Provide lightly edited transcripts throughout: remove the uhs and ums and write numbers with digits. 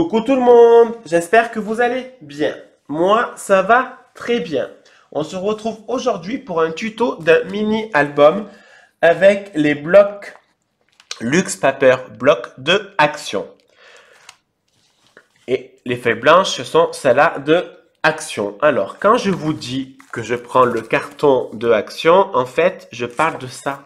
Coucou tout le monde, j'espère que vous allez bien. Moi, ça va très bien. On se retrouve aujourd'hui pour un tuto d'un mini-album avec les blocs Luxe Paper blocs de Action. Et les feuilles blanches, ce sont celles-là de Action. Alors, quand je vous dis que je prends le carton de Action, en fait, je parle de ça.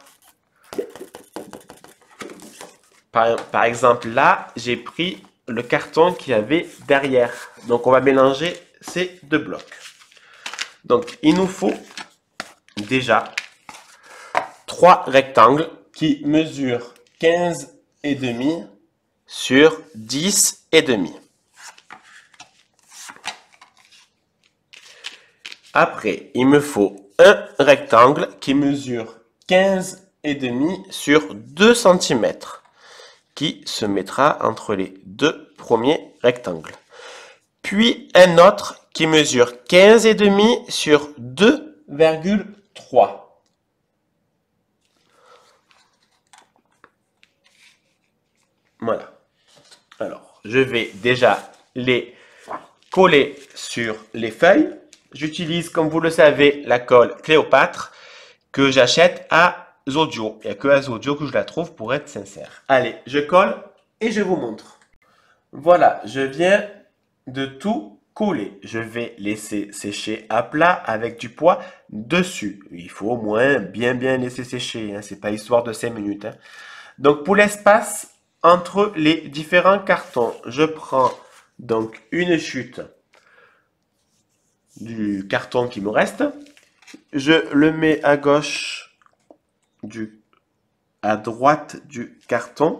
Par exemple, là, j'ai pris le carton qu'il y avait derrière. Donc, on va mélanger ces deux blocs. Donc, il nous faut déjà 3 rectangles qui mesurent 15,5 sur 10,5. Après, il me faut un rectangle qui mesure 15,5 sur 2 cm. Qui se mettra entre les deux premiers rectangles. Puis un autre qui mesure 15,5 sur 2,3. Voilà. Alors, je vais déjà les coller sur les feuilles. J'utilise, comme vous le savez, la colle Cléopâtre que j'achète à Zodio. Il n'y a que à Zodio que je la trouve pour être sincère. Allez, je colle et je vous montre. Voilà, je viens de tout coller. Je vais laisser sécher à plat avec du poids dessus. Il faut au moins bien laisser sécher. Hein. C'est pas histoire de 5 minutes. Hein. Donc pour l'espace entre les différents cartons, je prends donc une chute du carton qui me reste. Je le mets à gauche à droite du carton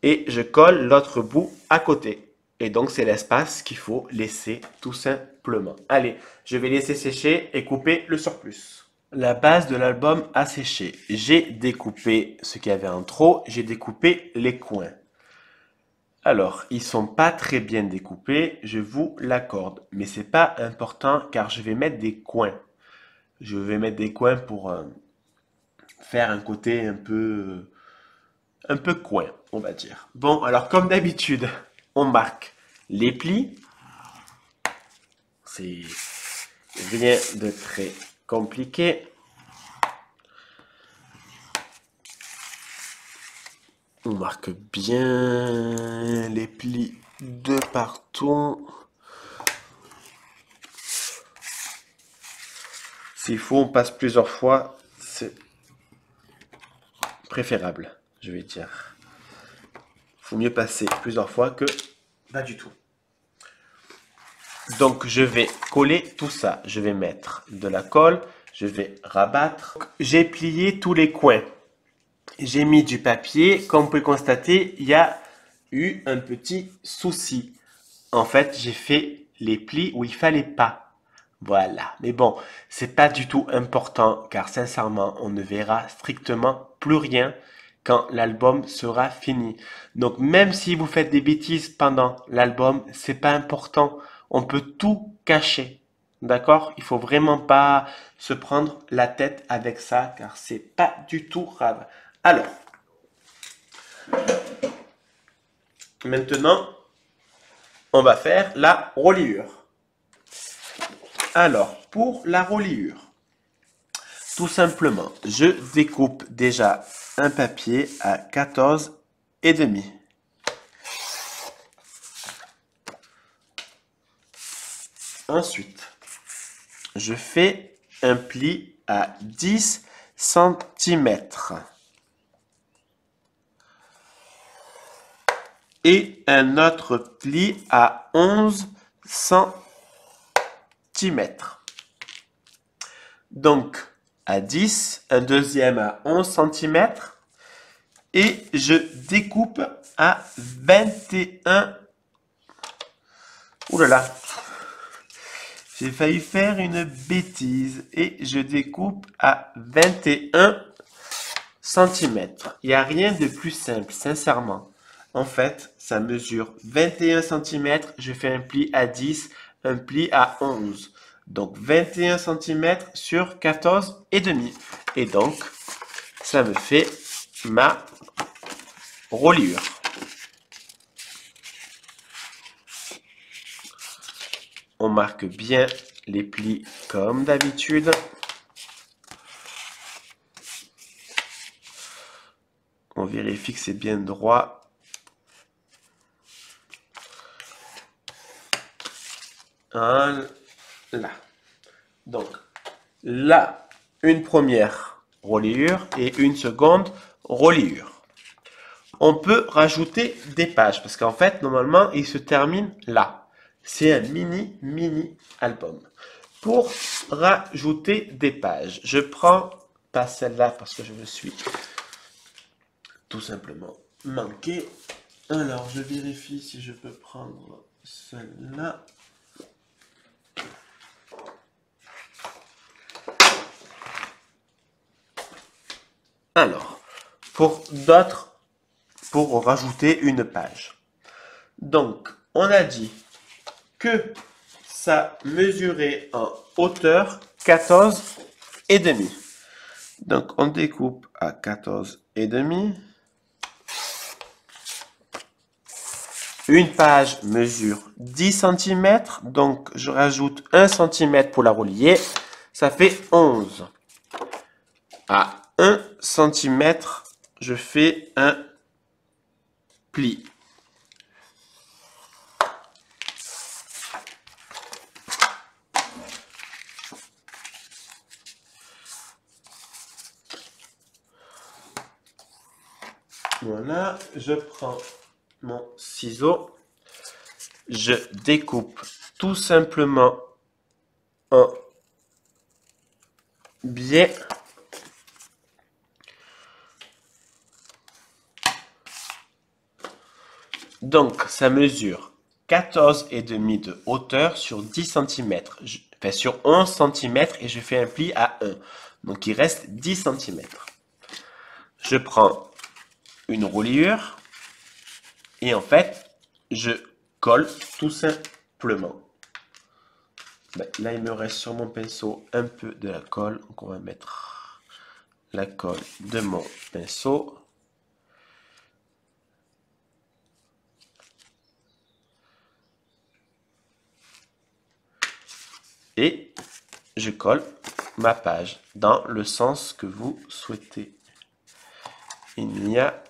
et je colle l'autre bout à côté. Et donc, c'est l'espace qu'il faut laisser tout simplement. Allez, je vais laisser sécher et couper le surplus. La base de l'album a séché. J'ai découpé ce qu'il y avait en trop, j'ai découpé les coins. Alors, ils sont pas très bien découpés, je vous l'accorde. Mais c'est pas important car je vais mettre des coins. Je vais mettre des coins pour faire un côté un peu coin, on va dire. Bon, alors comme d'habitude, on marque les plis. C'est rien de très compliqué. On marque bien les plis de partout. S'il faut, on passe plusieurs fois. C'est préférable, je vais dire. Il faut mieux passer plusieurs fois que pas du tout. Donc, je vais coller tout ça. Je vais mettre de la colle. Je vais rabattre. J'ai plié tous les coins. J'ai mis du papier. Comme vous pouvez constater, il y a eu un petit souci. En fait, j'ai fait les plis où il fallait pas. Voilà. Mais bon, c'est pas du tout important car sincèrement, on ne verra strictement plus rien quand l'album sera fini. Donc, même si vous faites des bêtises pendant l'album, c'est pas important. On peut tout cacher. D'accord? Il faut vraiment pas se prendre la tête avec ça car c'est pas du tout grave. Alors, maintenant, on va faire la reliure. Alors, pour la reliure, tout simplement, je découpe déjà un papier à 14,5. Ensuite, je fais un pli à 10 cm. Et un autre pli à 11 cm. Donc, à 10, un deuxième à 11 cm. Et je découpe à 21. Ouh là là. J'ai failli faire une bêtise et je découpe à 21 cm. Il n'y a rien de plus simple, sincèrement. En fait, ça mesure 21 cm, je fais un pli à 10, un pli à 11. Donc 21 cm sur 14,5. Et donc, ça me fait ma reliure. marque bien les plis comme d'habitude. On vérifie que c'est bien droit. Voilà. Donc, là, une première reliure et une seconde reliure. On peut rajouter des pages parce qu'en fait, normalement, il se termine là. C'est un mini album. Pour rajouter des pages, je prends pas celle-là parce que je me suis tout simplement manqué. Alors, je vérifie si je peux prendre celle-là. Alors, pour rajouter une page. Donc, on a dit que ça mesurait en hauteur 14,5. Donc, on découpe à 14,5. Une page mesure 10 cm, donc je rajoute 1 cm pour la relier, ça fait 11. À 1 cm, je fais un pli. Voilà, je prends mon ciseau, je découpe tout simplement en biais. Donc, ça mesure 14,5 de hauteur sur 10 cm, enfin sur 11 cm et je fais un pli à 1. Donc, il reste 10 cm. Je prends une reliure et en fait, je colle tout simplement. Là, il me reste sur mon pinceau un peu de la colle. Donc, on va mettre la colle de mon pinceau. Et je colle ma page dans le sens que vous souhaitez. Il n'y a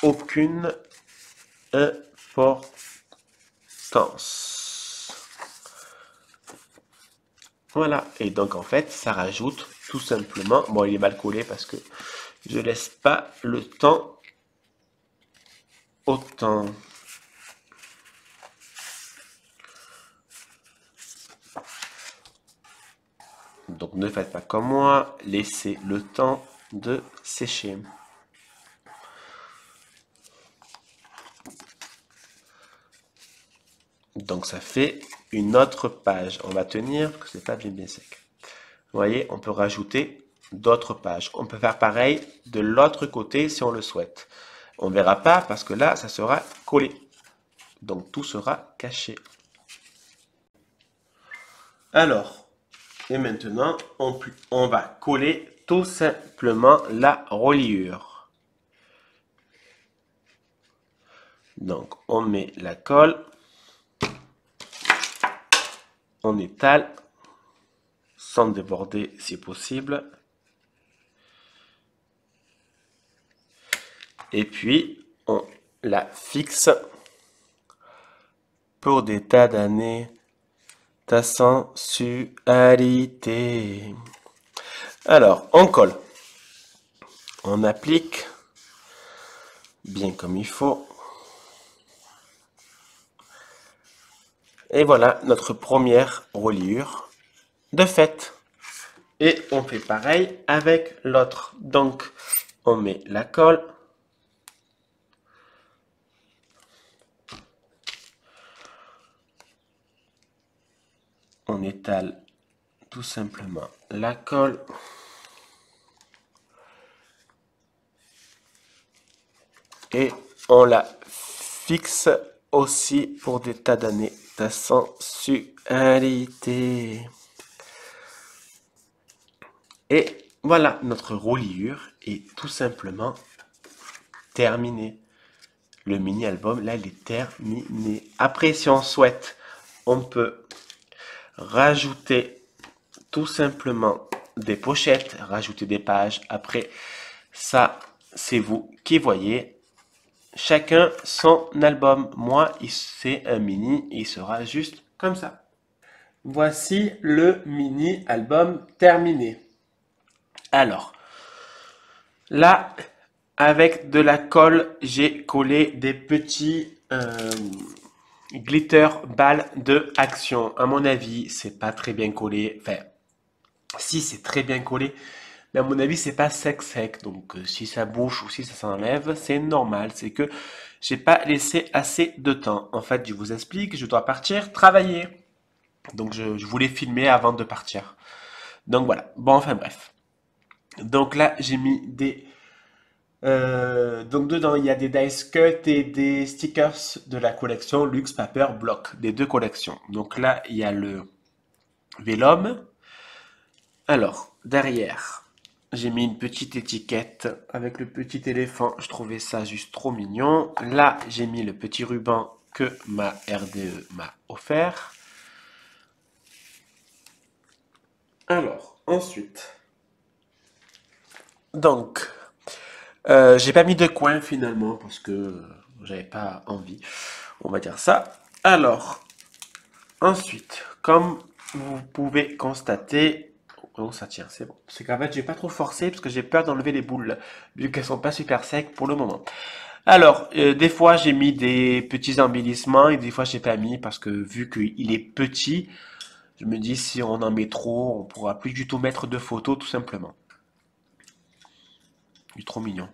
aucune importance. Voilà, et donc en fait, ça rajoute tout simplement... Bon, il est mal collé parce que je laisse pas le temps autant. Donc ne faites pas comme moi, laissez le temps de sécher. Donc ça fait une autre page. On va tenir parce que c'est pas bien sec. Vous voyez, on peut rajouter d'autres pages. On peut faire pareil de l'autre côté si on le souhaite. On ne verra pas parce que là, ça sera collé. Donc tout sera caché. Alors, et maintenant, on va coller tout simplement la reliure. Donc, on met la colle. On étale sans déborder si possible. Et puis, on la fixe pour des tas d'années. Ta sensualité. Alors, on colle. On applique bien comme il faut. Et voilà notre première reliure de fait. Et on fait pareil avec l'autre. Donc, on met la colle. On étale tout simplement la colle. Et on la fixe aussi pour des tas d'années. Ta sensualité. Et voilà, notre reliure est tout simplement terminée. Le mini-album, là, il est terminé. Après, si on souhaite, on peut rajouter tout simplement des pochettes, rajouter des pages. Après, ça, c'est vous qui voyez. Chacun son album. Moi, c'est un mini, il sera juste comme ça. Voici le mini album terminé. Alors, là, avec de la colle, j'ai collé des petits glitter balles de Action. À mon avis, c'est pas très bien collé. Enfin, si c'est très bien collé, mais à mon avis, c'est pas sec. Donc, si ça bouge ou si ça s'enlève, c'est normal. C'est que j'ai pas laissé assez de temps. En fait, je vous explique, je dois partir travailler. Donc, je voulais filmer avant de partir. Donc, voilà. Bon, enfin, bref. Donc là, j'ai mis des... donc dedans, il y a des dice cut et des stickers de la collection Luxe Paper Block, des deux collections. Donc là, il y a le vélum. Alors, derrière, j'ai mis une petite étiquette avec le petit éléphant. Je trouvais ça juste trop mignon. Là, j'ai mis le petit ruban que ma RDE m'a offert. Alors, ensuite, donc, j'ai pas mis de coin finalement parce que j'avais pas envie, on va dire ça. Alors, ensuite, comme vous pouvez constater, oh ça tient, c'est bon. C'est qu'en fait, j'ai pas trop forcé parce que j'ai peur d'enlever les boules vu qu'elles sont pas super secs pour le moment. Alors, des fois j'ai mis des petits embellissements et des fois j'ai pas mis parce que vu qu'il est petit, je me dis si on en met trop, on pourra plus du tout mettre de photos tout simplement. Il est trop mignon.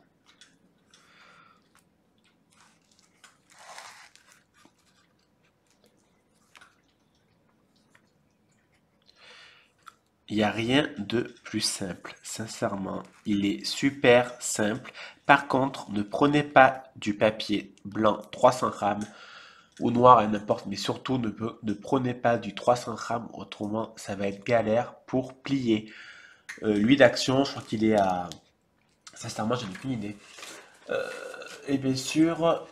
Il n'y a rien de plus simple, sincèrement. Il est super simple. Par contre, ne prenez pas du papier blanc 300 grammes ou noir à n'importe, mais surtout ne prenez pas du 300 grammes, autrement ça va être galère pour plier. L'huile d'action, je crois qu'il est à... Sincèrement, j'en ai aucune idée. Et bien sûr...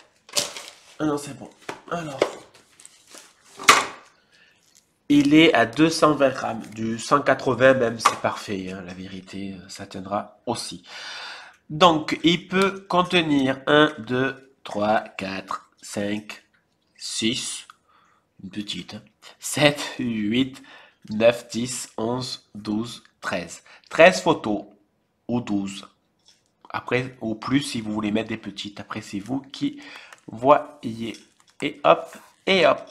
Ah non, c'est bon. Alors... Il est à 220 grammes. Du 180 même, c'est parfait. Hein, la vérité, ça tiendra aussi. Donc, il peut contenir 1, 2, 3, 4, 5, 6, une petite, 7, 8, 9, 10, 11, 12, 13. 13 photos ou 12. Après, ou plus si vous voulez mettre des petites. Après, c'est vous qui voyez. Et hop, et hop.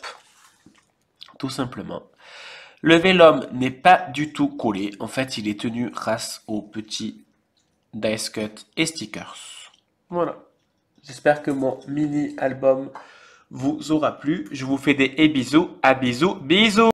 Tout simplement. Le vélum n'est pas du tout collé. En fait, il est tenu grâce aux petits dice cut et stickers. Voilà. J'espère que mon mini album vous aura plu. Je vous fais des bisous. À bisous. Bisous.